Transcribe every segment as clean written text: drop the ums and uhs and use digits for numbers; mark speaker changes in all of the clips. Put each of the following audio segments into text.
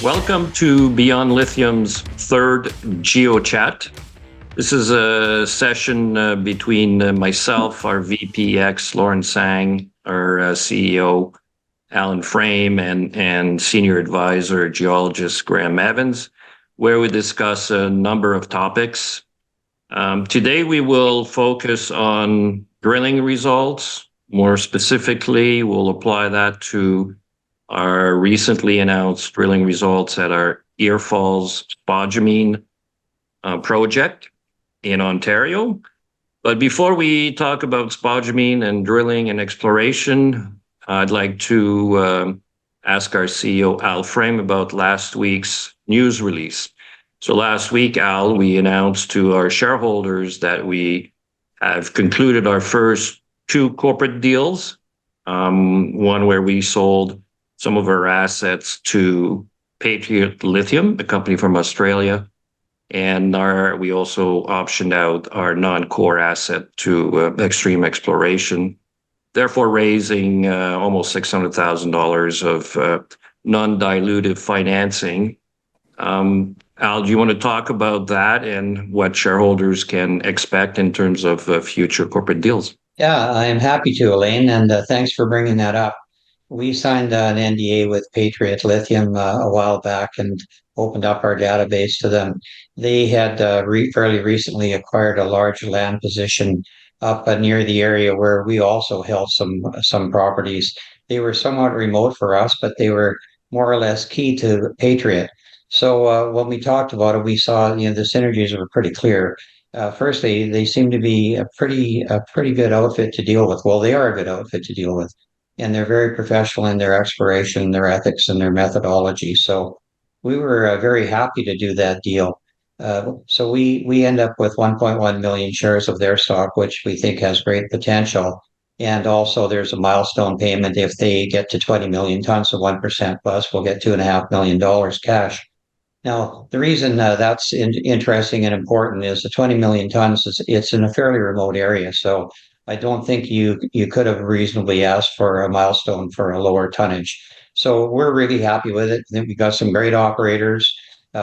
Speaker 1: Welcome to Beyond Lithium's third Geochat. This is a session between myself, our VPX, Tsang, our CEO, Allan, and Senior Advisor, Geologist, Graeme, where we discuss a number of topics. Today, we will focus on drilling results. More specifically, we'll apply that to our recently announced drilling results at our Ear Falls spodumene project in Ontario. But before we talk about spodumene and drilling and exploration, I'd like to ask our CEO, Alain, about last week's news release. So last week, Al, we announced to our shareholders that we have concluded our first two corporate deals, one where we sold some of our assets to Patriot Lithium, a company from Australia, and we also optioned out our non-core asset to Extreme Exploration, therefore raising almost $600,000 of non-dilutive financing. Al, do you want to talk about that and what shareholders can expect in terms of future corporate deals?
Speaker 2: Yeah, I'm happy to, Alain, and thanks for bringing that up. We signed an NDA with Patriot Lithium a while back and opened up our database to them. They had fairly recently acquired a large land position up near the area where we also held some properties. They were somewhat remote for us, but they were more or less key to Patriot. So when we talked about it, we saw the synergies were pretty clear. Firstly, they seem to be a pretty good outfit to deal with. Well, they are a good outfit to deal with, and they're very professional in their exploration, their ethics, and their methodology. So we were very happy to do that deal. So we end up with 1.1 million shares of their stock, which we think has great potential. And also, there's a milestone payment if they get to 20 million tons, so 1% plus, we'll get $2.5 million cash. Now, the reason that's interesting and important is the 20 million tons, it's in a fairly remote area. So I don't think you could have reasonably asked for a milestone for a lower tonnage. So we're really happy with it. I think we got some great operators,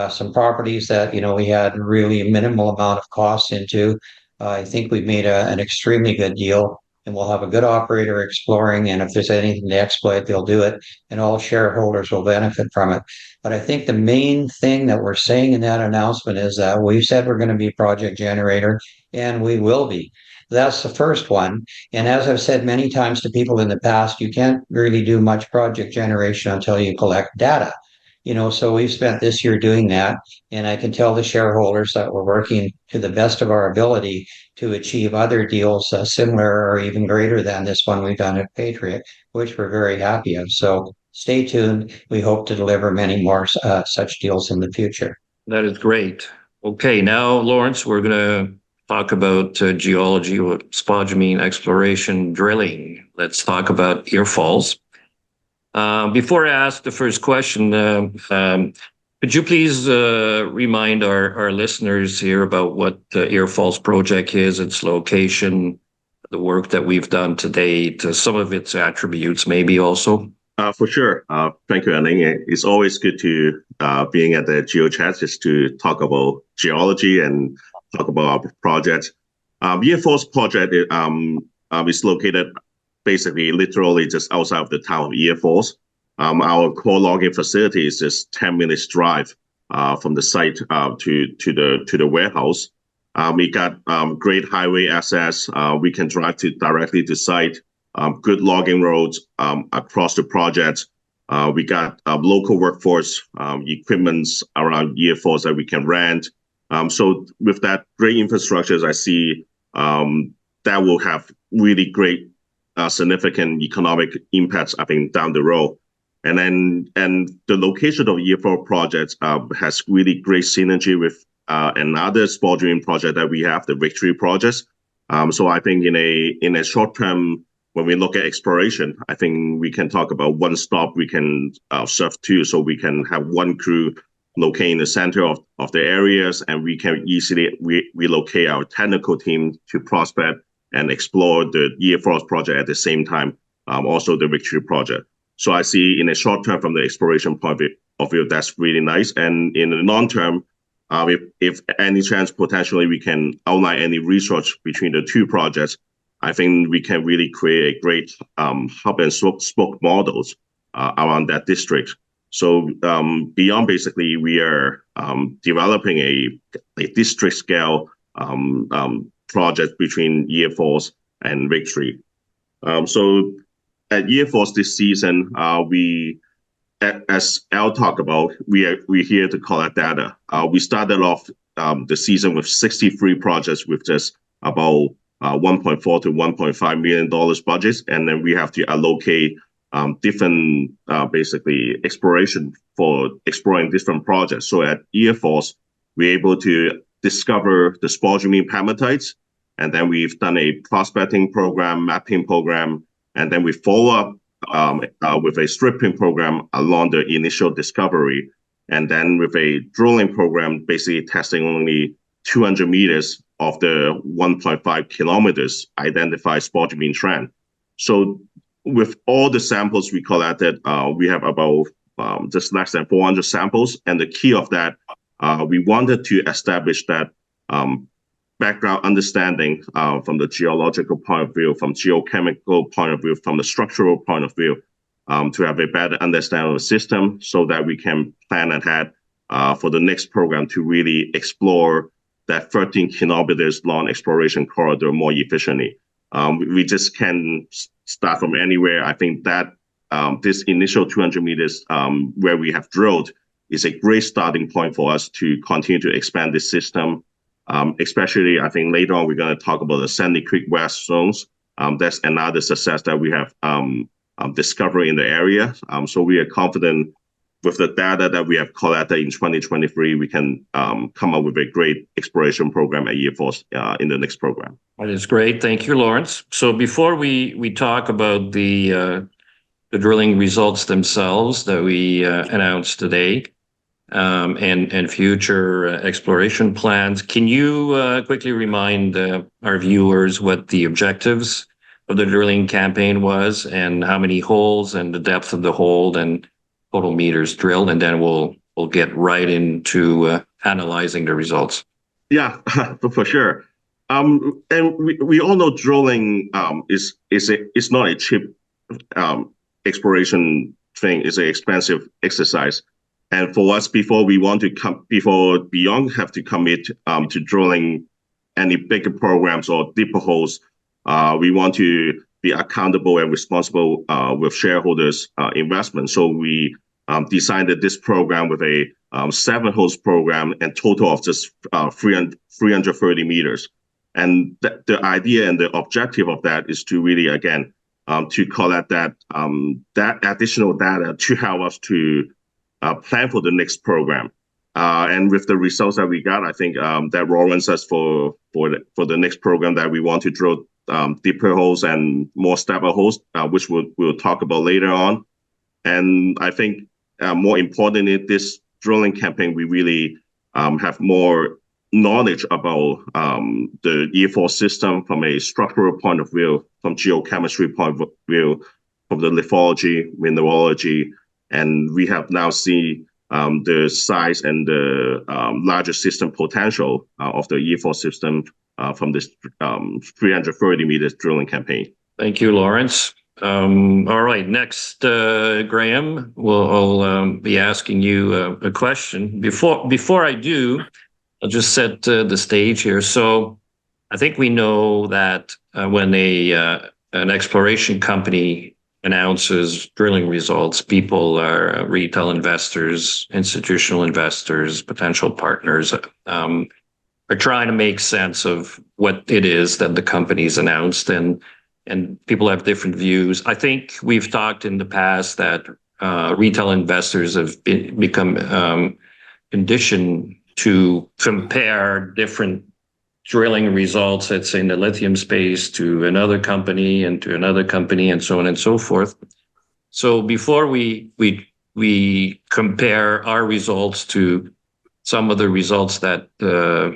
Speaker 2: some properties that, we had really minimal amount of costs into. I think we've made an extremely good deal. And we'll have a good operator exploring, and if there's anything to exploit, they'll do it, and all shareholders will benefit from it. But I think the main thing that we're saying in that announcement is that we said we're going to be a project generator, and we will be. That's the first one. And as I've said many times to people in the past, you can't really do much project generation until you collect data. So we've spent this year doing that, and I can tell the shareholders that we're working to the best of our ability to achieve other deals similar or even greater than this one we've done at Patriot, which we're very happy of. So stay tuned. We hope to deliver many more such deals in the future.
Speaker 1: That is great. Okay, now, Lawrence, we're going to talk about geology, spodumene exploration, drilling. Let's talk about Ear Falls. Before I ask the first question, could you please remind our listeners here about what the Ear Falls project is, its location, the work that we've done to date, some of its attributes maybe also?
Speaker 3: For sure. Thank you, Alain. It's always good to being at the Geochat just to talk about geology and talk about our project. Ear Falls project is located basically literally just outside of the town of Ear Falls. Our core logging facility is just 10 minutes drive from the site to the warehouse. We got great highway access. We can drive directly to site. Good logging roads across the project. We got local workforce, equipments around Ear Falls that we can rent. So with that great infrastructure, I see that will have really great significant economic impacts, I think, down the road. And the location of Ear Falls project has really great synergy with another spodumene project that we have, the Victory project. So I think in a short term, when we look at exploration, I think we can talk about one stop we can serve to, so we can have one crew located in the center of the areas, and we can easily relocate our technical team to prospect and explore the EFOS project at the same time, also the Victory project. So I see in the short term from the exploration point of view, that's really nice. And in the long term, if any chance potentially we can outline any research between the two projects, I think we can really create a great hub and spoke models around that district. So beyond basically, we are developing a district scale project between EFOS and Victory. So at EFOS this season, as Al talked about, we're here to collect data. We started off the season with 63 projects with just about $1.4 to $1.5 million budgets, and then we have to allocate different basically exploration for exploring different projects. So at EFOS, we're able to discover the spodumene pegmatites, and then we've done a prospecting program, mapping program, and then we follow up with a stripping program along the initial discovery, and then with a drilling program, basically testing only 200 meters of the 1.5 kilometers identified spodumene trend. So with all the samples we collected, we have about just less than 400 samples. And the key of that, we wanted to establish that background understanding from the geological point of view, from geochemical point of view, from the structural point of view, to have a better understanding of the system so that we can plan ahead for the next program to really explore that 13 kilometers long exploration corridor more efficiently. We just can start from anywhere. I think that this initial 200 meters where we have drilled is a great starting point for us to continue to expand this system. Especially, I think later on, we're going to talk about the Sandy Creek West zones. That's another success that we have discovered in the area. So we are confident with the data that we have collected in 2023, we can come up with a great exploration program at EFOS in the next program.
Speaker 1: That is great. Thank you, Lawrence. So before we talk about the drilling results themselves that we announced today, and future exploration plans, can you quickly remind our viewers what the objectives of the drilling campaign was, and how many holes, and the depth of the hole, and total meters drilled, and then we'll get right into analyzing the results.
Speaker 3: Yeah, for sure. And we all know drilling is not a cheap exploration thing. It's an expensive exercise. And for us, before Beyond have to commit to drilling any bigger programs or deeper holes, we want to be accountable and responsible with shareholders' investment. So we designed this program with a 7-holes program and total of just 330 meters. And the idea and the objective of that is to really, again, to collect that additional data to help us to plan for the next program. And with the results that we got, I think that warrants us for the next program that we want to drill deeper holes and more stable holes, which we'll talk about later on. And I think more importantly, this drilling campaign, we really have more knowledge about the EFOS system from a structural point of view, from geochemistry point of view, from the lithology, mineralogy, and we have now seen the size and the larger system potential of the EFOS system from this 330 meters drilling campaign.
Speaker 1: Thank you, Lawrence. All right, next, Graeme, I'll be asking you a question. Before I do, I'll just set the stage here. So I think we know that when an exploration company announces drilling results, people are retail investors, institutional investors, potential partners, are trying to make sense of what it is that the company's announced, and people have different views. I think we've talked in the past that retail investors have become conditioned to compare different drilling results, let's say in the lithium space, to another company and to another company, and so on and so forth. So before we compare our results to some of the results that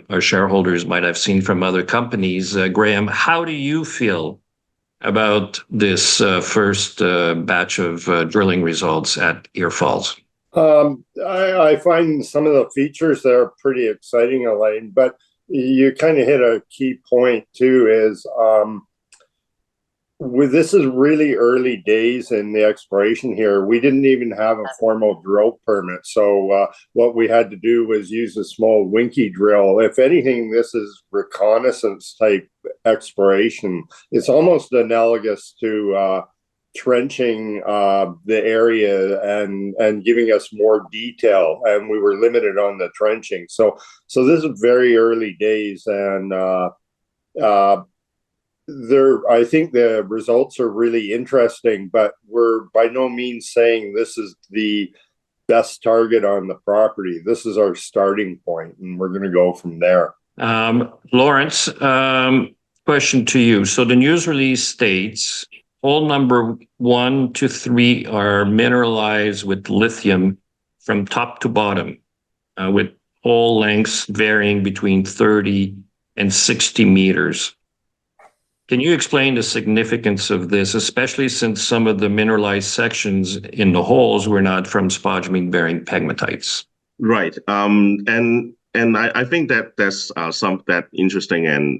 Speaker 1: our shareholders might have seen from other companies. Graeme, how do you feel about this first batch of drilling results at Ear Falls?
Speaker 4: I find some of the features there pretty exciting, Alain, but you kind of hit a key point too, is this is really early days in the exploration here. We didn't even have a formal drill permit. So what we had to do was use a small winky drill. If anything, this is reconnaissance type exploration. It's almost analogous to trenching the area and giving us more detail, and we were limited on the trenching. So this is very early days, and I think the results are really interesting, but we're by no means saying this is the best target on the property. This is our starting point, and we're going to go from there.
Speaker 1: Lawrence, question to you. So the news release states hole number 1 to 3 are mineralized with lithium from top to bottom, with hole lengths varying between 30 and 60 meters. Can you explain the significance of this, especially since some of the mineralized sections in the holes were not from spodumene-bearing pegmatites?
Speaker 3: Right. And I think that there's some that interesting and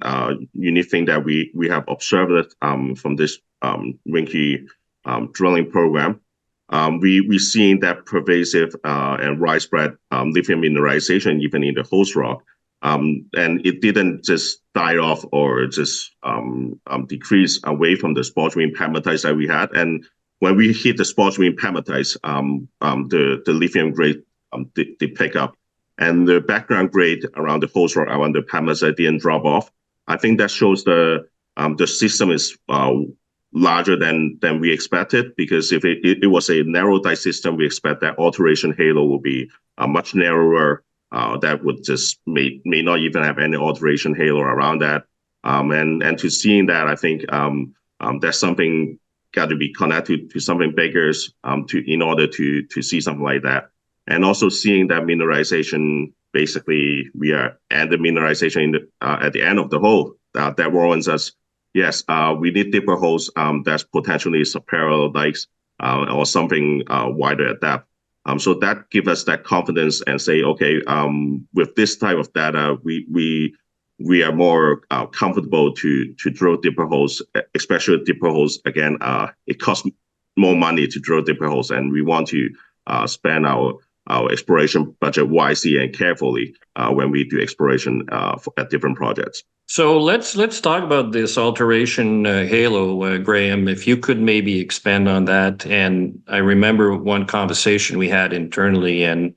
Speaker 3: unique thing that we have observed from this Winky drilling program. We've seen that pervasive and widespread lithium mineralization even in the host rock. And it didn't just die off or just decrease away from the spodumene pegmatites that we had. And when we hit the spodumene pegmatites, the lithium grade did pick up. And the background grade around the host rock, around the pegmatite, didn't drop off. I think that shows the system is larger than we expected, because if it was a narrow dye system, we expect that alteration halo will be much narrower. That would just may not even have any alteration halo around that. And to seeing that, I think there's something got to be connected to something bigger in order to see something like that. And also seeing that mineralization, basically we are at the mineralization at the end of the hole, that warrants us, yes, we need deeper holes that's potentially parallel dikes or something wider at depth. So that gives us that confidence and say, okay, with this type of data, we are more comfortable to drill deeper holes, especially deeper holes. Again, it costs more money to drill deeper holes, and we want to spend our exploration budget wisely and carefully when we do exploration at different projects.
Speaker 1: So let's talk about this alteration halo, Graeme. If you could maybe expand on that. And I remember one conversation we had internally, and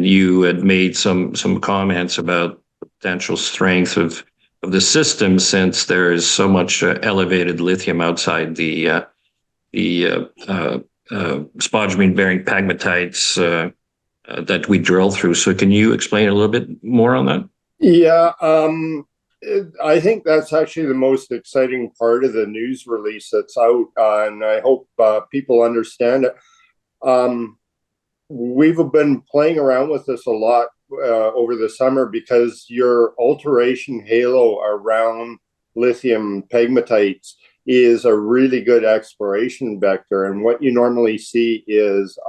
Speaker 1: you had made some comments about the potential strength of the system, since there is so much elevated lithium outside the spodumene-bearing pegmatites that we drill through. So can you explain a little bit more on that?
Speaker 4: Yeah, I think that's actually the most exciting part of the news release that's out, and I hope people understand it. We've been playing around with this a lot over the summer, because your alteration halo around lithium pegmatites is a really good exploration vector. And what you normally see is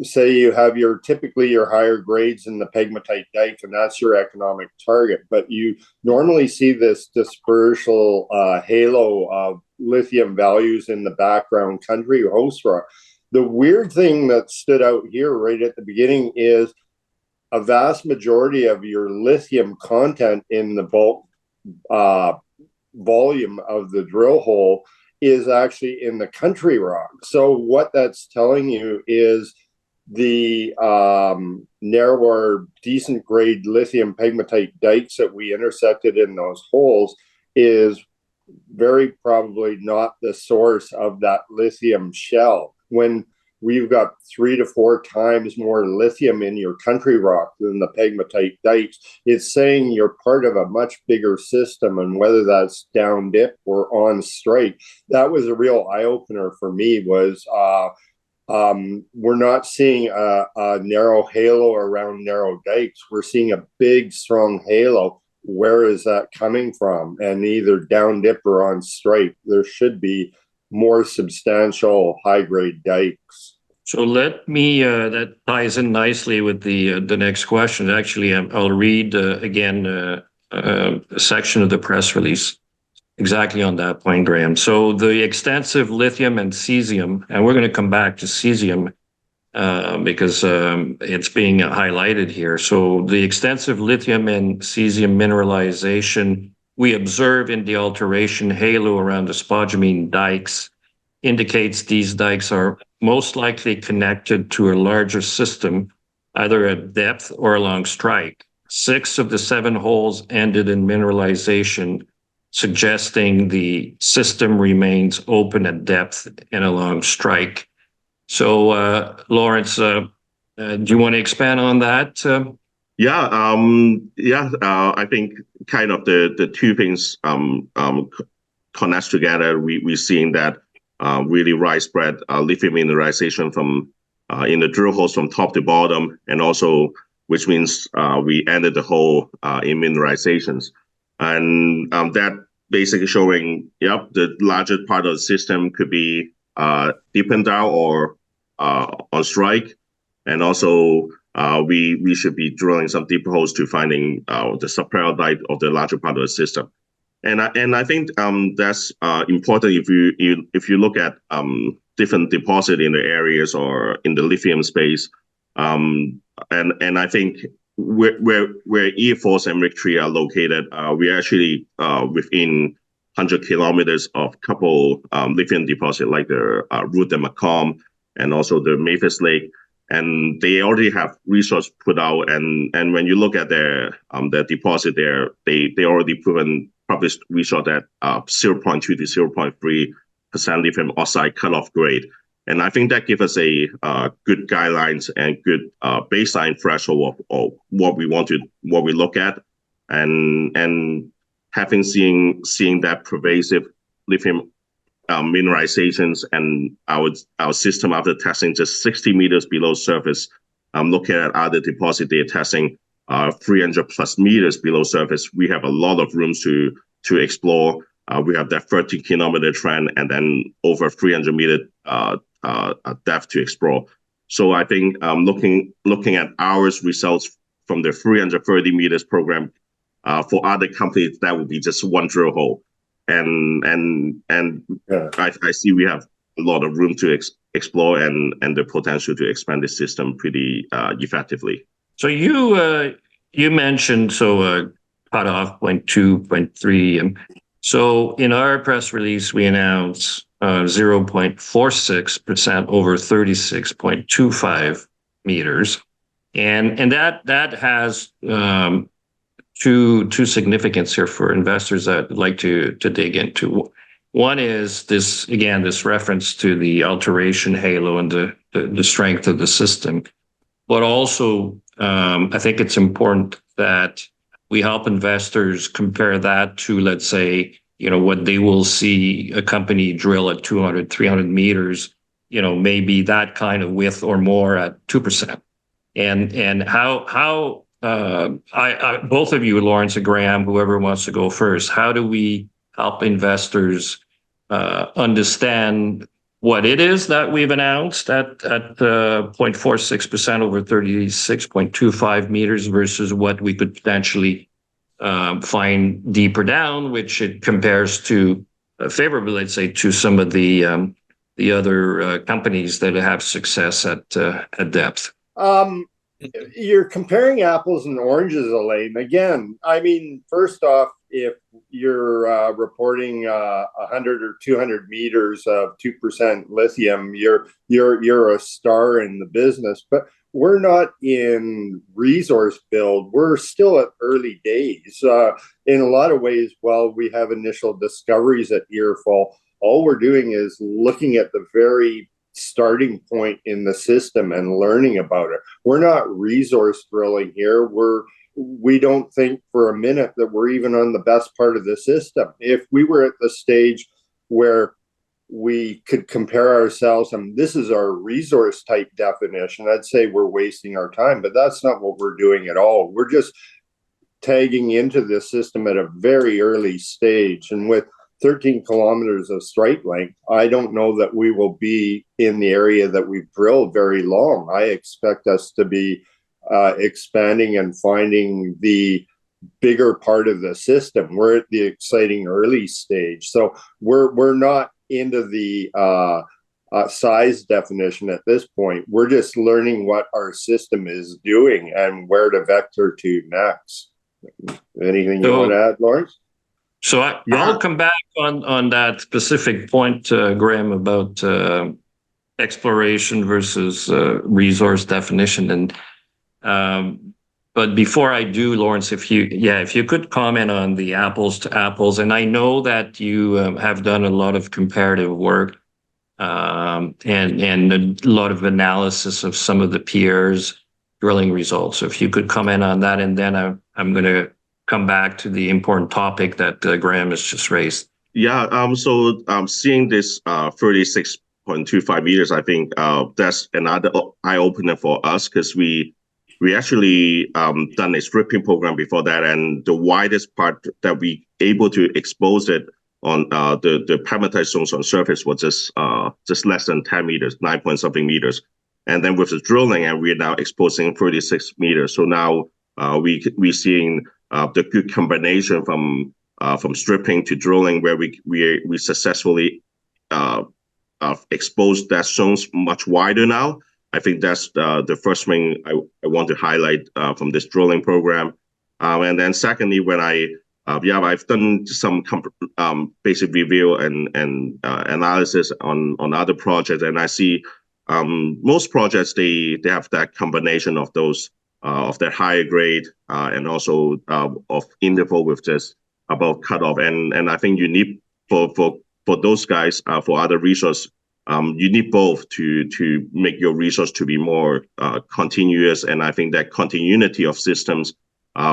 Speaker 4: say you have typically your higher grades in the pegmatite dike, and that's your economic target. But you normally see this dispersal halo of lithium values in the background country host rock. The weird thing that stood out here right at the beginning is a vast majority of your lithium content in the bulk volume of the drill hole is actually in the country rock. So what that's telling you is the narrower, decent grade lithium pegmatite dikes that we intersected in those holes is very probably not the source of that lithium shell. When we've got 3 to 4 times more lithium in your country rock than the pegmatite dikes, it's saying you're part of a much bigger system, and whether that's down dip or on strike. That was a real eye-opener for me, was we're not seeing a narrow halo around narrow dikes. We're seeing a big, strong halo. Where is that coming from? And either down dip or on strike, there should be more substantial high-grade dikes.
Speaker 1: So let me, that ties in nicely with the next question. Actually, I'll read again a section of the press release exactly on that point, Graeme. So the extensive lithium and cesium, and we're going to come back to cesium because it's being highlighted here. So the extensive lithium and cesium mineralization we observe in the alteration halo around the spodumene dikes indicates these dikes are most likely connected to a larger system, either at depth or along strike. 6 of the 7 holes ended in mineralization, suggesting the system remains open at depth and along strike. So, Lawrence, do you want to expand on that?
Speaker 3: I think kind of the two things connect together. We're seeing that really widespread lithium mineralization from in the drill holes from top to bottom, and also which means we ended the hole in mineralizations, and that basically showing the larger part of the system could be deepened down or on strike, and also we should be drilling some deeper holes to finding the subparallelite of the larger part of the system. And I think that's important if you look at different deposit in the areas or in the lithium space, and I think where E-Force and Victory are located, we're actually within 100 kilometers of couple lithium deposit like the Root and Macomb, and also the Mavis Lake, and they already have resource put out, and when you look at their deposit there, they already proven published resource at 0.2 to 0.3% lithium oxide cutoff grade. And I think that gives us a good guidelines and good baseline threshold of what we look at, and having seeing that pervasive lithium mineralizations, and our system after testing just 60 meters below surface, looking at other deposit they're testing 300 plus meters below surface, we have a lot of rooms to explore. We have that 13-kilometer trend and then over 300 meter depth to explore. So I think looking at our results from the 330 meters program, for other companies that would be just one drill hole, and I see we have a lot of room to explore and the potential to expand the system pretty effectively. So
Speaker 1: you mentioned cutoff 0.2, 0.3. So in our press release, we announced 0.46% over 36.25 meters, and that has two significance here for investors that would like to dig into. One is this reference to the alteration halo and the strength of the system, but also I think it's important that we help investors compare that to, let's say, what they will see a company drill at 200, 300 meters, maybe that kind of width or more at 2%. And how both of you, Lawrence and Graeme, whoever wants to go first, how do we help investors understand what it is that we've announced at 0.46% over 36.25 meters versus what we could potentially find deeper down, which it compares to favorably, let's say, to some of the other companies that have success at depth.
Speaker 4: You're comparing apples and oranges, Alain. Again, I mean, first off, if you're reporting 100 or 200 meters of 2% lithium, you're a star in the business. But we're not in resource build. We're still at early days. In a lot of ways, while we have initial discoveries at Earfall, all we're doing is looking at the very starting point in the system and learning about it. We're not resource drilling here. We don't think for a minute that we're even on the best part of the system. If we were at the stage where we could compare ourselves, and this is our resource type definition, I'd say we're wasting our time, but that's not what we're doing at all. We're just tagging into this system at a very early stage. And with 13 kilometers of strike length, I don't know that we will be in the area that we've drilled very long. I expect us to be expanding and finding the bigger part of the system. We're at the exciting early stage. So we're not into the size definition at this point. We're just learning what our system is doing and where to vector to next. Anything you want to add, Lawrence?
Speaker 1: So I'll come back on that specific point, Graeme, about exploration versus resource definition. And but before I do, Lawrence, if you could comment on the apples to apples, and I know that you have done a lot of comparative work and a lot of analysis of some of the peers' drilling results. So if you could comment on that, and then I'm going to come back to the important topic that Graeme has just raised.
Speaker 3: Yeah. So seeing this 36.25 meters, I think that's another eye opener for us, because we actually done a stripping program before that, and the widest part that we able to expose it on the pegmatite zones on surface was just less than 10 meters, 9 point something meters. And then with the drilling, and we're now exposing 36 meters. So now we're seeing the good combination from stripping to drilling, where we successfully exposed that zones much wider now. I think that's the first thing I want to highlight from this drilling program. And then secondly, when I've done some basic review and analysis on other projects, and I see most projects they have that combination of those of that higher grade and also of interval with just above cutoff, and I think you need for those guys for other resource. You need both to make your resource to be more continuous, and I think that continuity of systems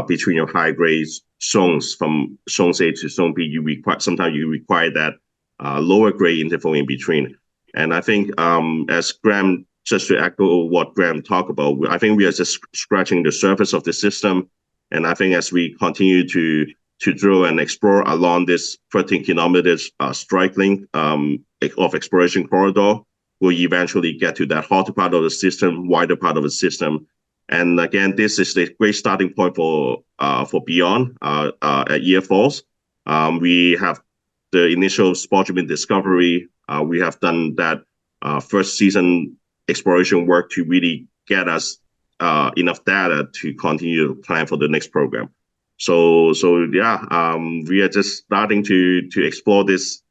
Speaker 3: between your high grade zones from zones A to zone B, sometimes you require that lower grade interval in between. And I think as Graeme, just to echo what Graeme talked about, I think we are just scratching the surface of the system, and I think as we continue to drill and explore along this 13 kilometers strike length of exploration corridor, we'll eventually get to that hotter part of the system, wider part of the system. And again, this is the great starting point for Beyond at Year Falls. We have the initial spodumene discovery. We have done that first season exploration work to really get us enough data to continue to plan for the next program. So yeah, we are just starting to explore this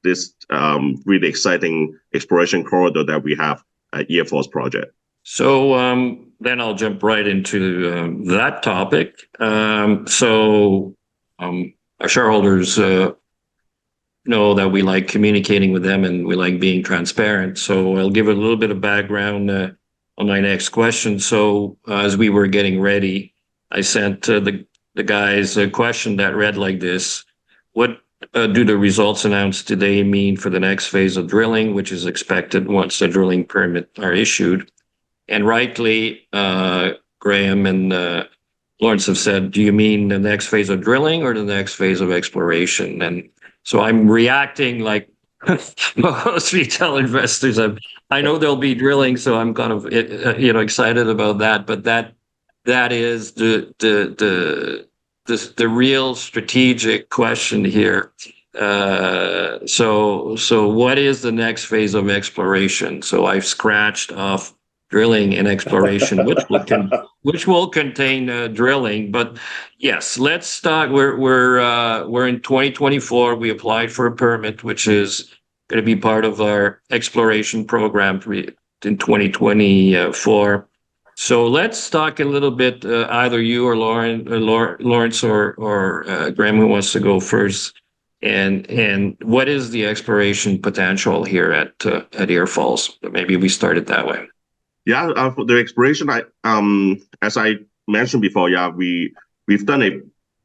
Speaker 3: really exciting exploration corridor that we have at Year Falls project.
Speaker 1: So then I'll jump right into that topic. So our shareholders know that we like communicating with them and we like being transparent. So I'll give a little bit of background on my next question. So as we were getting ready, I sent the guys a question that read like this: what do the results announced today mean for the next phase of drilling, which is expected once the drilling permit are issued? And rightly, Graeme and Lawrence have said, do you mean the next phase of drilling or the next phase of exploration? And so I'm reacting like most retail investors. I know there'll be drilling, so I'm kind of excited about that. But that is the real strategic question here. So what is the next phase of exploration? So I've scratched off drilling and exploration, which will contain drilling. But yes, let's start. We're in 2024. We applied for a permit, which is going to be part of our exploration program in 2024. So let's talk a little bit. Either you or Lawrence or Graeme, who wants to go first. And what is the exploration potential here at Year Falls? Maybe we started that way.
Speaker 3: Yeah, for the exploration, as I mentioned before, we've done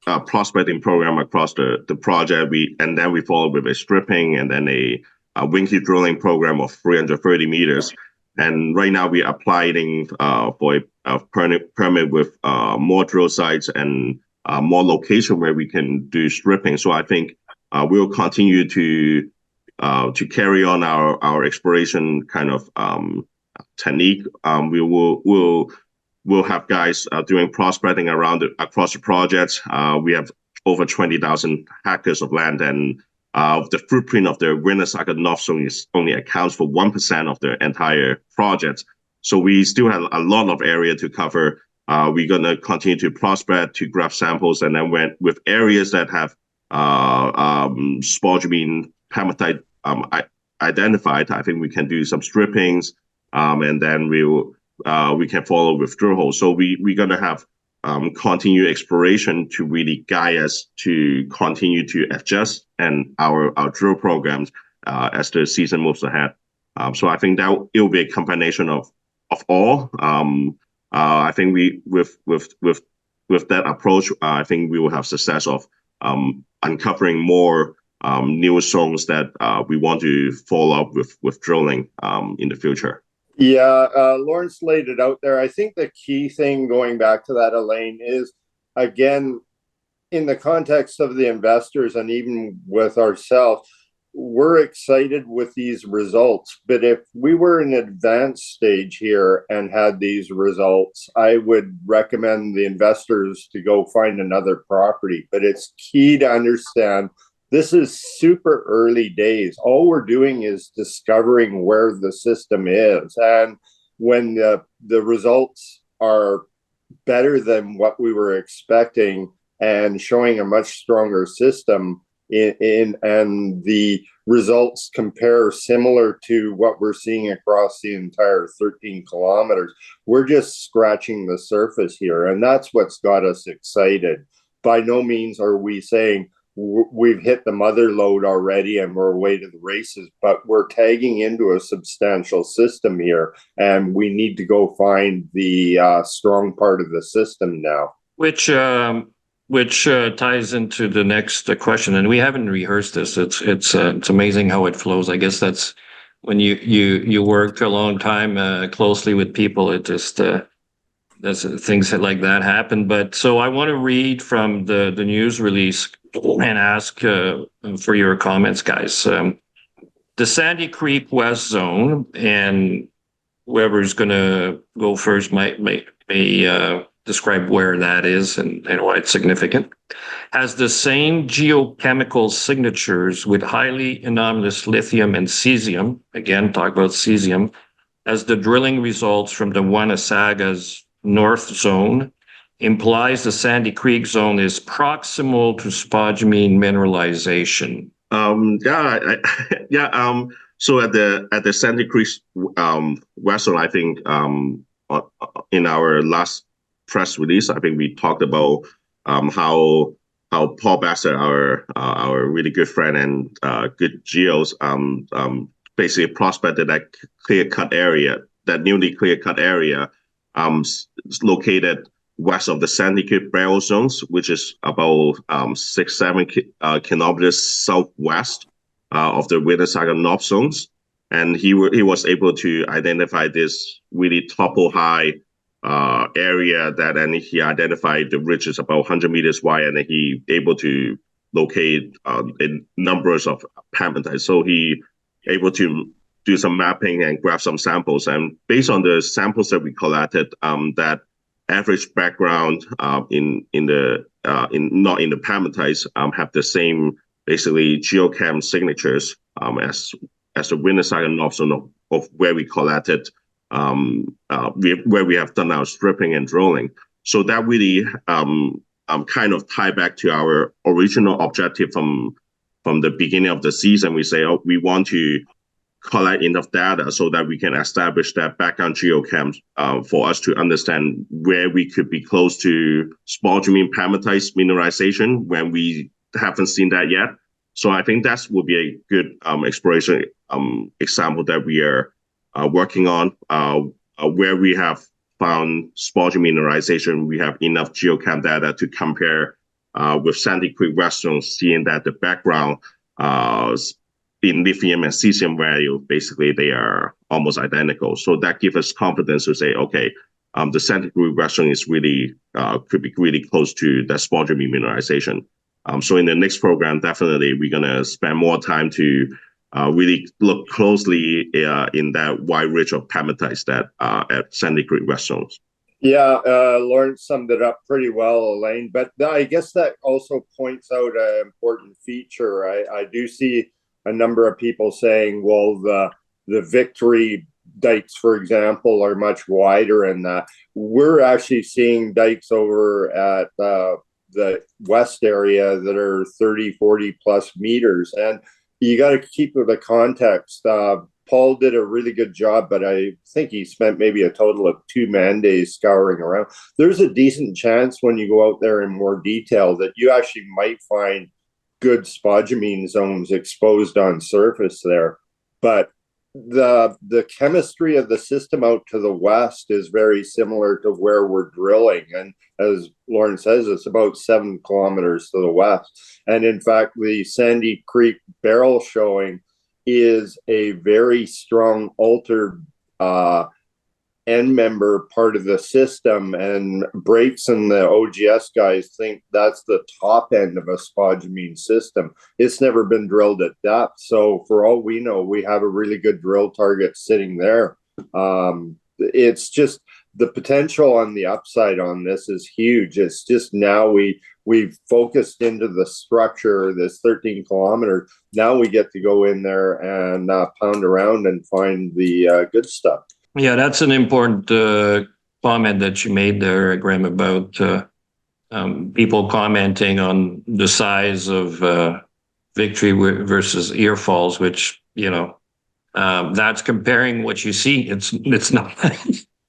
Speaker 3: a prospecting program across the project. And then we followed with a stripping and then a winky drilling program of 330 meters. And right now we are applying for a permit with more drill sites and more location where we can do stripping. So I think we'll continue to carry on our exploration kind of technique. We'll have guys doing prospecting across the projects. We have over 20,000 hectares of land, and the footprint of the Winnesaga North Zone only accounts for 1% of the entire project. So we still have a lot of area to cover. We're going to continue to prospect, to grab samples, and then with areas that have spodumene hematite identified, I think we can do some strippings, and then we can follow with drill holes. So we're going to have continued exploration to really guide us to continue to adjust and our drill programs as the season moves ahead. So I think that it will be a combination of all. I think with that approach, I think we will have success of uncovering more new zones that we want to follow up with drilling in the future.
Speaker 4: Yeah, Lawrence laid it out there. I think the key thing going back to that, Alain, is, again, in the context of the investors and even with ourselves, we're excited with these results. But if we were in an advanced stage here and had these results, I would recommend the investors to go find another property. But it's key to understand this is super early days. All we're doing is discovering where the system is. And when the results are better than what we were expecting and showing a much stronger system and the results compare similar to what we're seeing across the entire 13 kilometers, we're just scratching the surface here. And that's what's got us excited. By no means are we saying we've hit the mother lode already and we're away to the races, but we're tagging into a substantial system here, and we need to go find the strong part of the system now.
Speaker 1: Which ties into the next question, and we haven't rehearsed this. It's amazing how it flows. I guess that's when you work a long time closely with people. It just that's things like that happen. But so I want to read from the news release and ask for your comments, guys. The Sandy Creek West Zone, and whoever's going to go first may describe where that is and why it's significant, has the same geochemical signatures with highly anomalous lithium and cesium, again, talk about cesium, as the drilling results from the Winnesaga's North Zone implies the Sandy Creek Zone is proximal to spodumene mineralization.
Speaker 3: So at the Sandy Creek West Zone, I think in our last press release, I think we talked about how Paul Bassett, our really good friend and good geos, basically prospected that clear-cut area, that newly clear-cut area, located west of the Sandy Creek Barrel Zones, which is about 6-7 kilometers southwest of the Winnesaga North Zones. And he was able to identify this really topo-high area and he identified the ridge is about 100 meters wide, and he able to locate in numbers of pegmatites. So he able to do some mapping and grab some samples. And based on the samples that we collected, that average background not in the pegmatites have the same basically geochem signatures as the Winnesaga North Zone of where we collected, where we have done our stripping and drilling. So that really kind of tie back to our original objective from the beginning of the season. We say, we want to collect enough data so that we can establish that background geochem for us to understand where we could be close to spodumene pegmatite mineralization when we haven't seen that yet. So I think that would be a good exploration example that we are working on, where we have found spodumene mineralization. We have enough geochem data to compare with Sandy Creek West Zone, seeing that the background in lithium and cesium value, basically they are almost identical. So that gives us confidence to say, okay, the centigrade regression is really could be really close to that spodumene mineralization. So in the next program, definitely we're gonna spend more time to really look closely in that wide range of pegmatites that are at centigrade zones.
Speaker 4: Yeah, Lawrence summed it up pretty well, Alain. But I guess that also points out an important feature. I do see a number of people saying, well, the Victory dikes, for example, are much wider, and we're actually seeing dikes over at the west area that are 30, 40 plus meters. And you got to keep the context. Paul did a really good job, but I think he spent maybe a total of 2 man-days scouring around. There's a decent chance when you go out there in more detail that you actually might find good spodumene zones exposed on surface there. But the chemistry of the system out to the west is very similar to where we're drilling. And as Lauren says, it's about 7 kilometers to the west. And in fact, the Sandy Creek barrel showing is a very strong altered end member part of the system, and Breaks and the OGS guys think that's the top end of a spodumene system. It's never been drilled at depth, so for all we know, we have a really good drill target sitting there. It's just the potential on the upside on this is huge. It's just now we've focused into the structure, this 13 kilometers. Now we get to go in there and pound around and find the good stuff.
Speaker 1: Yeah, that's an important comment that you made there, Graeme, about people commenting on the size of Victory versus Ear Falls, which, that's comparing what you see. It's not,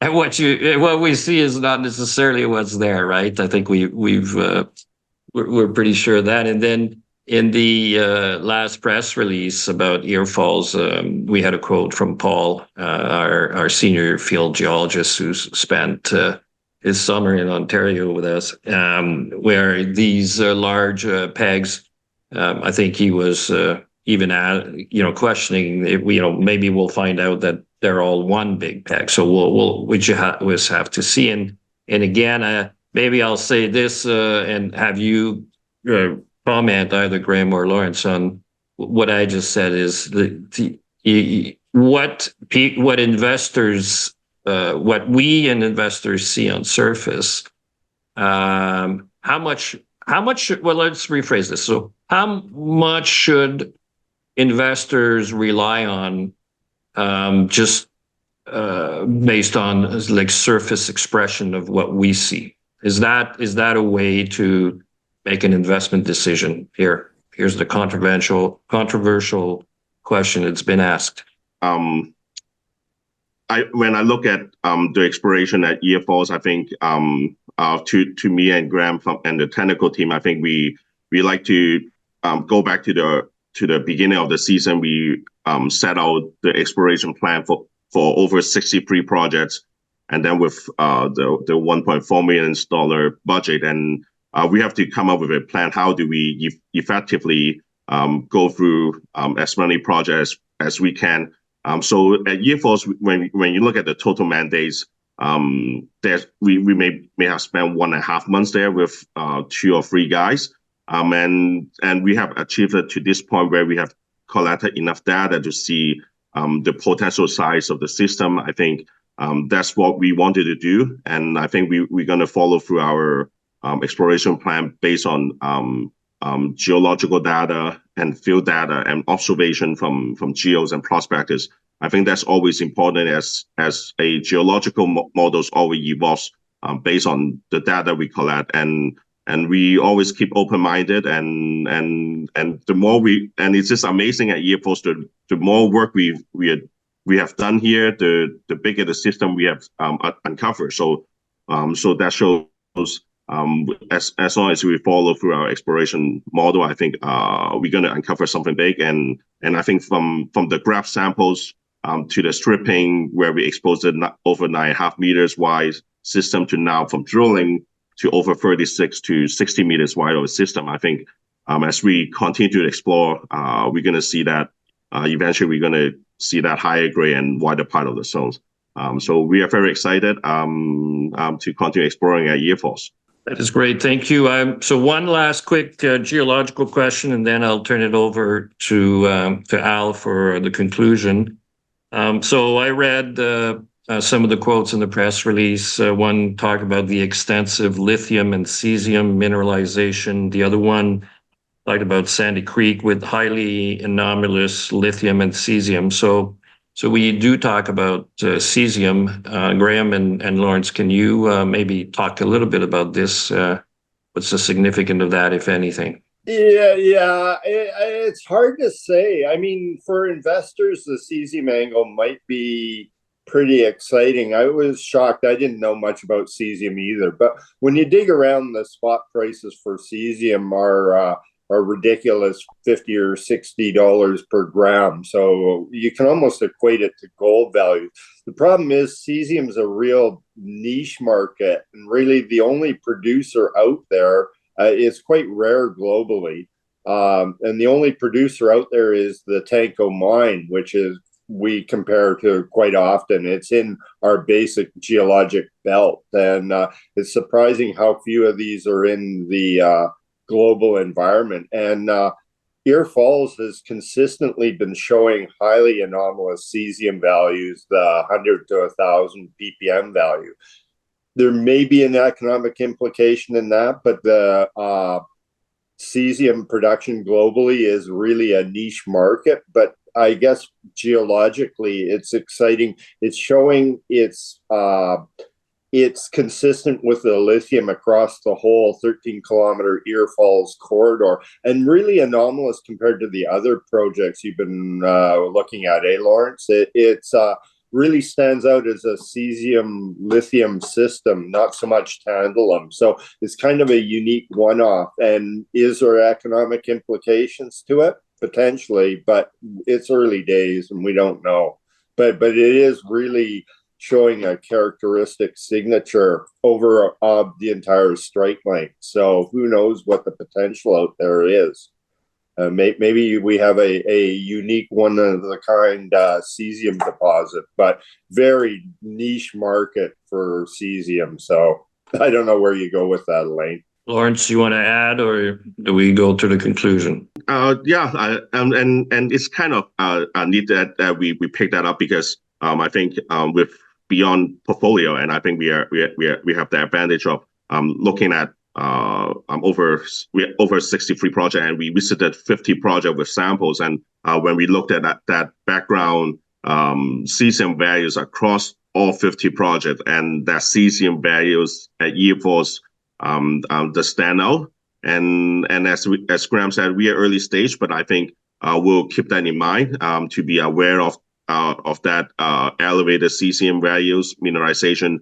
Speaker 1: and what we see is not necessarily what's there, right? I think we're pretty sure of that. And then in the last press release about Ear Falls, we had a quote from Paul, our senior field geologist who's spent his summer in Ontario with us, where these large pegs, I think he was even questioning, maybe we'll find out that they're all one big peg. So we just have to see. And again, maybe I'll say this and have you comment, either Graeme or Lawrence, on what I just said is what investors, what we and investors see on surface. How much? Well, let's rephrase this. So, how much should investors rely on just based on like surface expression of what we see? Is that a way to make an investment decision here? Here's the controversial question that's been asked.
Speaker 3: When I look at the exploration at Ear Falls, I think to me and Graeme and the technical team, I think we like to go back to the beginning of the season. We set out the exploration plan for over 63 projects, and then with the $1.4 million budget, and we have to come up with a plan. How do we effectively go through as many projects as we can? So at Ear Falls, when you look at the total mandates, we may have spent 1.5 months there with 2 or 3 guys, and we have achieved it to this point where we have collected enough data to see the potential size of the system. I think that's what we wanted to do, and I think we're going to follow through our exploration plan based on geological data and field data and observation from geos and prospectors. I think that's always important as a geological models always evolves based on the data we collect, and we always keep open-minded, and the more it's just amazing at Ear Falls, the more work we have done here, the bigger the system we have uncovered. So that shows as long as we follow through our exploration model, I think we're going to uncover something big. And I think from the graph samples to the stripping, where we exposed it over 9.5 meters wide system, to now from drilling to over 36 to 60 meters wide of a system, I think as we continue to explore, we're going to see that eventually we're going to see that higher grade and wider part of the zones. So we are very excited to continue exploring at Air Force.
Speaker 1: That is great. Thank you. So one last quick geological question, and then I'll turn it over to Al for the conclusion. So I read some of the quotes in the press release. One talked about the extensive lithium and cesium mineralization. The other one talked about Sandy Creek with highly anomalous lithium and cesium. So we do talk about cesium. Graeme and Lawrence, can you maybe talk a little bit about this? What's the significance of that, if anything?
Speaker 4: Yeah, it's hard to say. I mean, for investors, the cesium angle might be pretty exciting. I was shocked. I didn't know much about cesium either. But when you dig around, the spot prices for cesium are ridiculous, $50 or $60 per gram. So you can almost equate it to gold value. The problem is cesium is a real niche market, and really the only producer out there is quite rare globally. And the only producer out there is the Tanko mine, which is we compare to quite often. It's in our basic geologic belt. And it's surprising how few of these are in the global environment. And Ear Falls has consistently been showing highly anomalous cesium values, the 100 to 1,000 ppm value. There may be an economic implication in that, but the cesium production globally is really a niche market. But I guess geologically, it's exciting. It's showing it's consistent with the lithium across the whole 13-kilometer Ear Falls corridor, and really anomalous compared to the other projects you've been looking at, Lawrence? It's really stands out as a cesium lithium system, not so much tantalum. So it's kind of a unique one-off. And is there economic implications to it? Potentially, but it's early days and we don't know. But it is really showing a characteristic signature over the entire strike length. So who knows what the potential out there is. Maybe we have a unique one of the kind cesium deposit, but very niche market for cesium. So I don't know where you go with that, Alain.
Speaker 1: Lawrence, you want to add, or do we go to the conclusion?
Speaker 3: And it's kind of neat that we picked that up, because I think with Beyond portfolio, and I think we have the advantage of looking at over 63 projects, and we visited 50 projects with samples. And when we looked at that background cesium values across all 50 projects, and that cesium values at Air Force the standout. And as Graeme said, we are early stage, but I think we'll keep that in mind to be aware of that elevated cesium values, mineralization.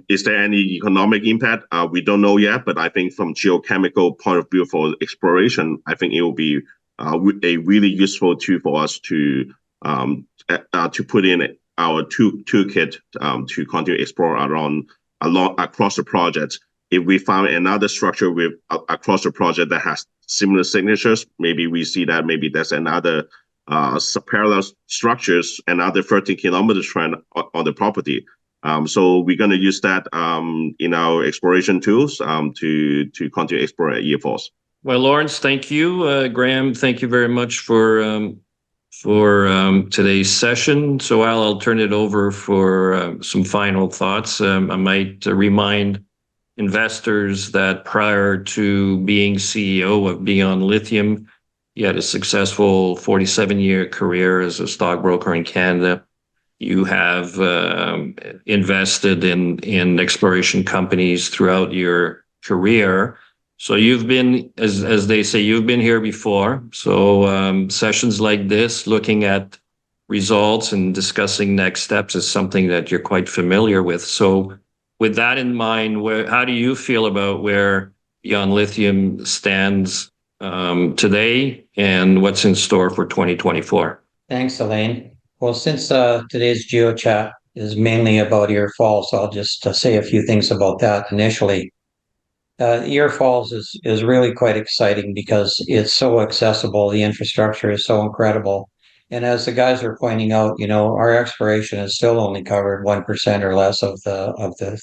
Speaker 3: Is there any economic impact? We don't know yet, but I think from geochemical point of view for exploration, I think it will be a really useful tool for us to put in our toolkit to continue to explore across the project. If we found another structure across the project that has similar signatures, maybe we see that maybe there's another parallel structures, another 13 kilometer trend on the property. So we're going to use that in our exploration tools to continue to explore at Air Force.
Speaker 1: Well, Lawrence, thank you. Graeme, thank you very much for today's session. So I'll turn it over for some final thoughts. I might remind investors that prior to being CEO of Beyond Lithium, you had a successful 47-year career as a stockbroker in Canada. You have invested in exploration companies throughout your career. So you've been, as they say, you've been here before. So sessions like this, looking at results and discussing next steps, is something that you're quite familiar with. So with that in mind, how do you feel about where Beyond Lithium stands today, and what's in store for 2024?
Speaker 2: Thanks, Alain. Well, since today's Geochat is mainly about Ear Falls, I'll just say a few things about that initially. Ear Falls is really quite exciting because it's so accessible. The infrastructure is so incredible. And as the guys are pointing out, our exploration has still only covered 1% or less of the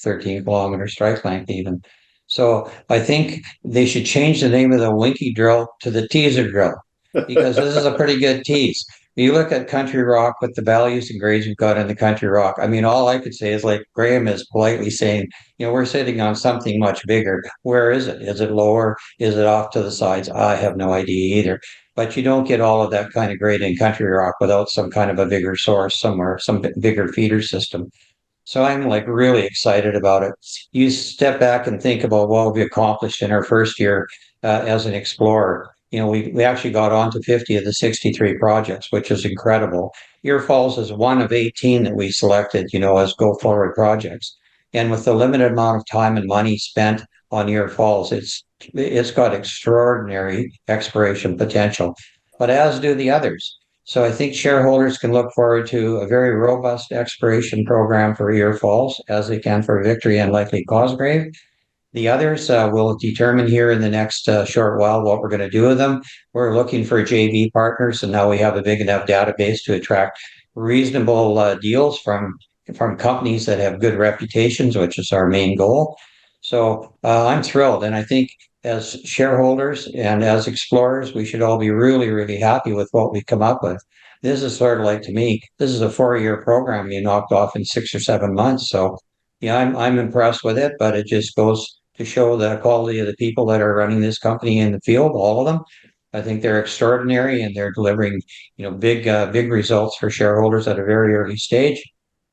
Speaker 2: 13-kilometer strike length even. So I think they should change the name of the Winky drill to the teaser drill, because this is a pretty good tease. You look at Country Rock with the values and grades we've got in the Country Rock. I mean, all I could say is, like Graeme is politely saying, we're sitting on something much bigger. Where is it? Is it lower? Is it off to the sides? I have no idea either. But you don't get all of that kind of grade in Country Rock without some kind of a bigger source somewhere, some bigger feeder system. So I'm like really excited about it. You step back and think about what we accomplished in our first year as an explorer. We actually got on to 50 of the 63 projects, which is incredible. Ear Falls is one of 18 that we selected, as go forward projects. And with the limited amount of time and money spent on Ear Falls, it's got extraordinary exploration potential, but as do the others. So I think shareholders can look forward to a very robust exploration program for Ear Falls, as they can for Victory and likely Cosgrave. The others will determine here in the next short while what we're going to do with them. We're looking for JV partners, and now we have a big enough database to attract reasonable deals from companies that have good reputations, which is our main goal. So I'm thrilled, and I think as shareholders and as explorers, we should all be really, really happy with what we come up with. This is sort of like, to me, this is a 4-year program you knocked off in 6 or 7 months. So yeah, I'm impressed with it, but it just goes to show the quality of the people that are running this company in the field, all of them. I think they're extraordinary, and they're delivering, big results for shareholders at a very early stage.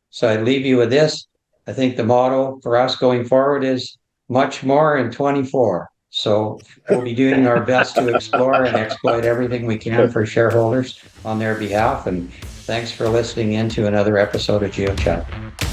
Speaker 2: So I'd leave you with this. I think the motto for us going forward is much more in 24. So we'll be doing our best to explore and exploit everything we can for shareholders on their behalf. And thanks for listening in to another episode of Geochat.